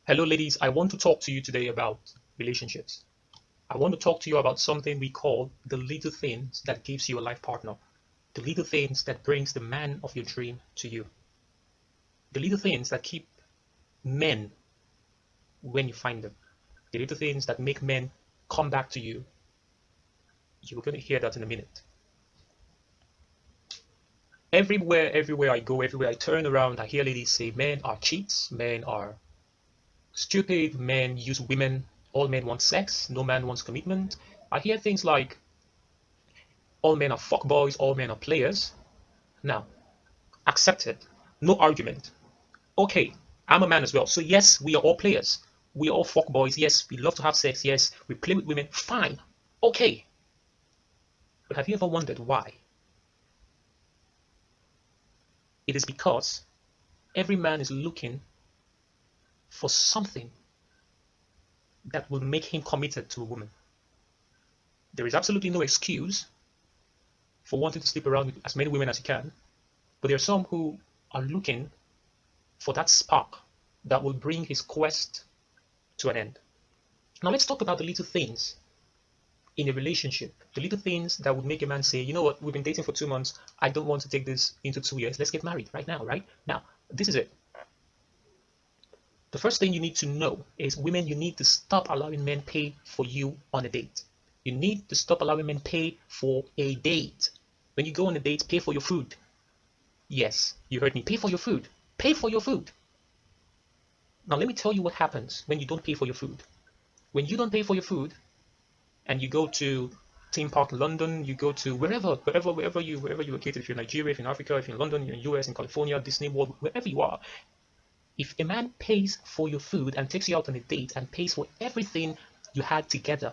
Hello, ladies. I want to talk to you today about relationships. I want to talk to you about something we call the little things that gives you a life partner, the little things that brings the man of your dream to you, the little things that keep men when you find them, the little things that make men come back to you. You're going to hear that in a minute. Everywhere I go, everywhere I turn around, I hear ladies say men are cheats, men are stupid, men use women, all men want sex, no man wants commitment. I hear things like all men are fuckboys, all men are players. Now, accepted. No argument. Okay, I'm a man as well. So yes, we are all players. We are all fuckboys. Yes, we love to have sex. Yes, we play with women. Fine. Okay. But have you ever wondered why? It is because every man is looking for something that will make him committed to a woman. There is absolutely no excuse for wanting to sleep around with as many women as you can, but there are some who are looking for that spark that will bring his quest to an end. Now let's talk about the little things in a relationship, the little things that would make a man say, you know what, we've been dating for 2 months. I don't want to take this into 2 years. Let's get married right now, right? Now, this is it. The first thing you need to know is women, you need to stop allowing men pay for you on a date. You need to stop allowing men pay for a date. When you go on a date, pay for your food. Yes, you heard me. Pay for your food. Pay for your food. Now, let me tell you what happens when you don't pay for your food. When you don't pay for your food, and you go to theme park in London, you go to wherever you located, if you're in Nigeria, if you're in Africa, if you're in London, you're in US, in California, Disney World, wherever you are, if a man pays for your food and takes you out on a date and pays for everything you had together,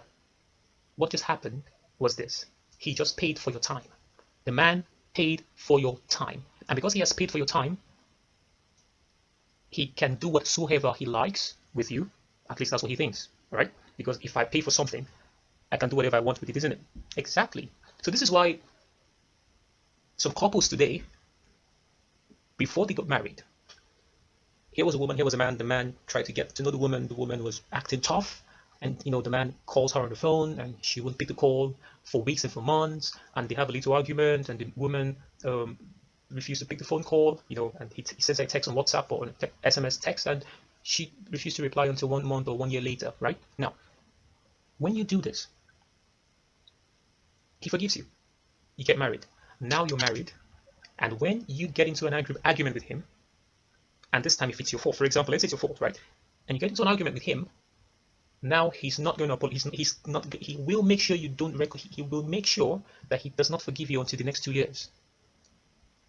what just happened was this. He just paid for your time. The man paid for your time. And because he has paid for your time, he can do whatsoever he likes with you. At least that's what he thinks, right? Because if I pay for something, I can do whatever I want with it, isn't it? Exactly. So this is why some couples today, before they got married, here was a woman, here was a man. The man tried to get to know the woman. The woman was acting tough, and the man calls her on the phone, and she wouldn't pick the call for weeks and for months, and they have a little argument, and the woman refused to pick the phone call, and he sends a text on WhatsApp or an SMS text, and she refused to reply until 1 month or 1 year later, right? Now, when you do this, he forgives you. You get married. Now you're married. And when you get into an argument with him, and this time if it's your fault, for example, let's say it's your fault, right? And you get into an argument with him, now he's not going to apologize. He will make sure you don't he will make sure that he does not forgive you until the next 2 years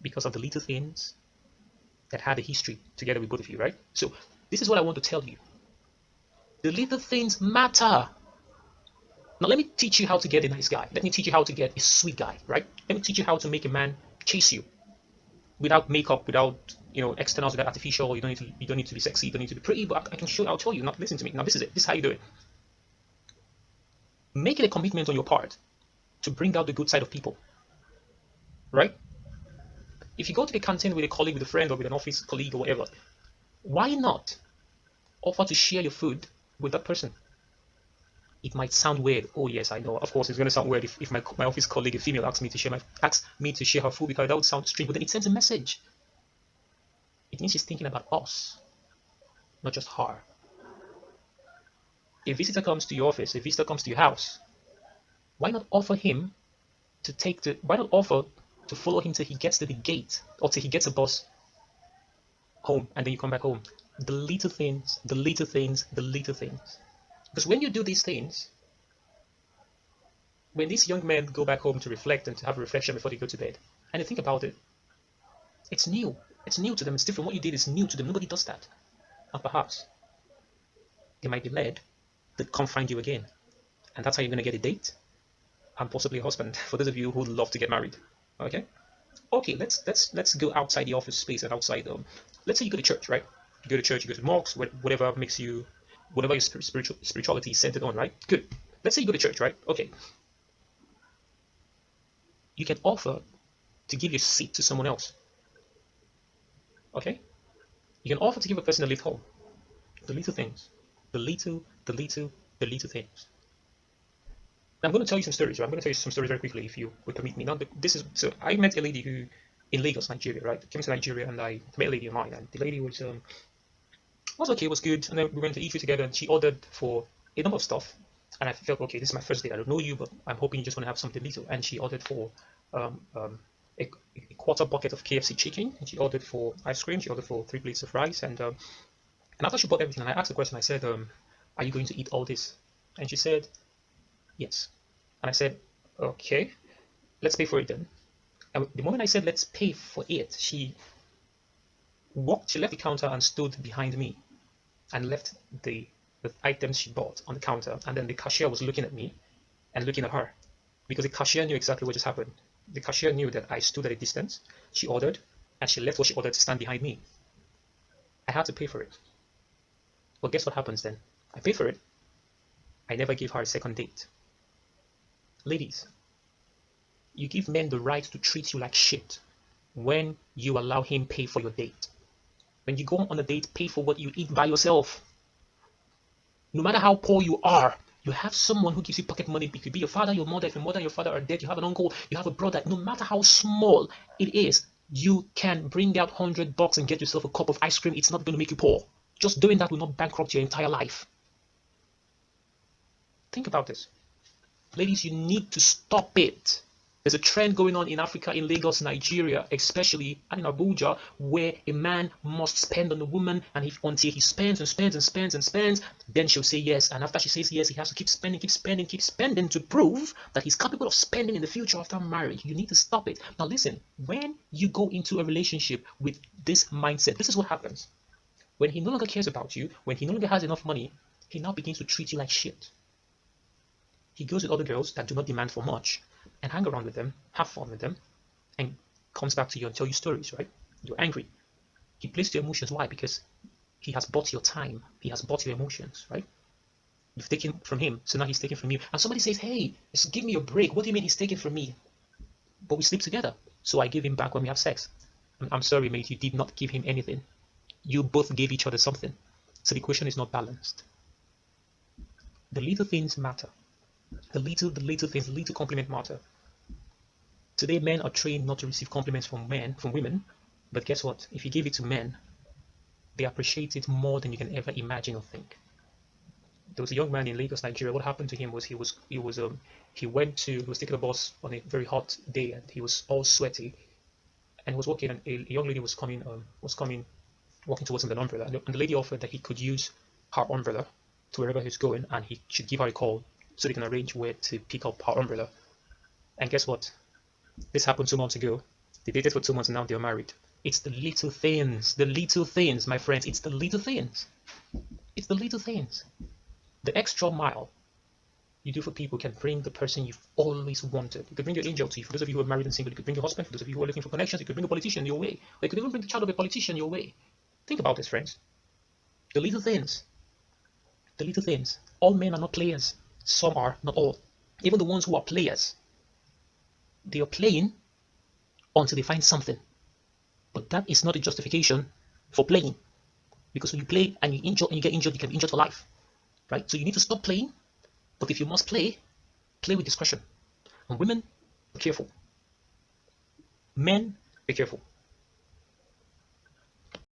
because of the little things that had a history together with both of you, right? So this is what I want to tell you. The little things matter. Now, let me teach you how to get a nice guy. Let me teach you how to get a sweet guy, right? Let me teach you how to make a man chase you without makeup, without externals, without artificial. You don't need to be sexy. You don't need to be pretty. But I can show. I'll show you. Now, listen to me. Now, this is it. This is how you do it. Make it a commitment on your part to bring out the good side of people, right? If you go to the canteen with a colleague, with a friend, or with an office colleague or whatever, why not offer to share your food with that person? It might sound weird. Oh yes, I know. Of course, it's going to sound weird if my office colleague, a female, asks me to share her food, because that would sound strange. But then it sends a message. It means she's thinking about us, not just her. A visitor comes to your office. A visitor comes to your house. Why not offer him Why not offer to follow him till he gets to the gate, or till he gets a bus home, and then you come back home? The little things, the little things, the little things. Because when you do these things, when these young men go back home to reflect and to have a reflection before they go to bed, and they think about it, it's new. It's new to them. It's different. What you did is new to them. Nobody does that. And perhaps they might be led to come find you again. And that's how you're going to get a date and possibly a husband, for those of you who would love to get married. Okay? Okay, let's go outside the office space and outside. Let's say you go to church, right? You go to church, you go to mosques, whatever your spirituality is centered on, right? Good. Let's say you go to church, right? Okay. You can offer to give your seat to someone else. Okay? You can offer to give a person a lift home. The little things. The little things. I'm going to tell you some stories, right? I'm going to tell you some stories very quickly if you would permit me. Now, this is so I met a lady who in Lagos, Nigeria, right? Came to Nigeria and I met a lady of mine, and the lady was okay, was good, and then we went to eat food together, and she ordered for a number of stuff, and I felt okay, this is my first date. I don't know you, but I'm hoping you just want to have something little. And she ordered for um, um, a quarter bucket of KFC chicken, and she ordered for ice cream. She ordered for 3 plates of rice, and after she bought everything, and I asked the question, I said, "Are you going to eat all this?" And she said, "Yes." And I said, "Okay, let's pay for it then." And the moment I said, "Let's pay for it," she left the counter and stood behind me and left the items she bought on the counter. And then the cashier was looking at me and looking at her because the cashier knew exactly what just happened. The cashier knew that I stood at a distance. She ordered, and she left what she ordered to stand behind me. I had to pay for it. Well, guess what happens then? I paid for it. I never gave her a second date. Ladies, you give men the right to treat you like shit when you allow him pay for your date. When you go on a date, pay for what you eat by yourself. No matter how poor you are, you have someone who gives you pocket money. It could be your father, your mother. If your mother and your father are dead, you have an uncle, you have a brother. No matter how small it is, you can bring out $100 and get yourself a cup of ice cream. It's not going to make you poor. Just doing that will not bankrupt your entire life. Think about this. Ladies, you need to stop it. There's a trend going on in Africa, in Lagos, Nigeria, especially, and in Abuja, where a man must spend on a woman, and until he spends and spends and spends and spends, then she'll say yes. And after she says yes, he has to keep spending, keep spending, keep spending to prove that he's capable of spending in the future after marriage. You need to stop it. Now listen, when you go into a relationship with this mindset, this is what happens. When he no longer cares about you, when he no longer has enough money, he now begins to treat you like shit. He goes with other girls that do not demand for much and hang around with them, have fun with them, and comes back to you and tell you stories, right? You're angry. He plays to your emotions. Why? Because he has bought your time. He has bought your emotions, right? You've taken from him, so now he's taking from you. And somebody says, hey, give me a break. What do you mean he's taking from me? But we sleep together, so I give him back when we have sex. I'm sorry, mate, you did not give him anything. You both gave each other something. So the equation is not balanced. The little things matter. The little things, the little compliment matter. Today, men are trained not to receive compliments from women, but guess what? If you give it to men, they appreciate it more than you can ever imagine or think. There was a young man in Lagos, Nigeria. What happened to him was he was taking a bus on a very hot day, and he was all sweaty, and he was walking, and a young lady was walking towards him with an umbrella, and the lady offered that he could use her umbrella to wherever he's going, and he should give her a call so they can arrange where to pick up her umbrella. And guess what? This happened 2 months ago. They dated for 2 months and now they're married. It's the little things, my friends. It's the little things. It's the little things. The extra mile you do for people can bring the person you've always wanted. You could bring your angel to you. For those of you who are married and single, you could bring your husband. For those of you who are looking for connections, you could bring a politician your way. Or you could even bring the child of a politician your way. Think about this, friends. The little things. The little things. All men are not players. Some are, not all. Even the ones who are players, they are playing until they find something. But that is not a justification for playing. Because when you play and you injure and you get injured, you can be injured for life. Right? So you need to stop playing. But if you must play, play with discretion. And women, be careful. Men, be careful.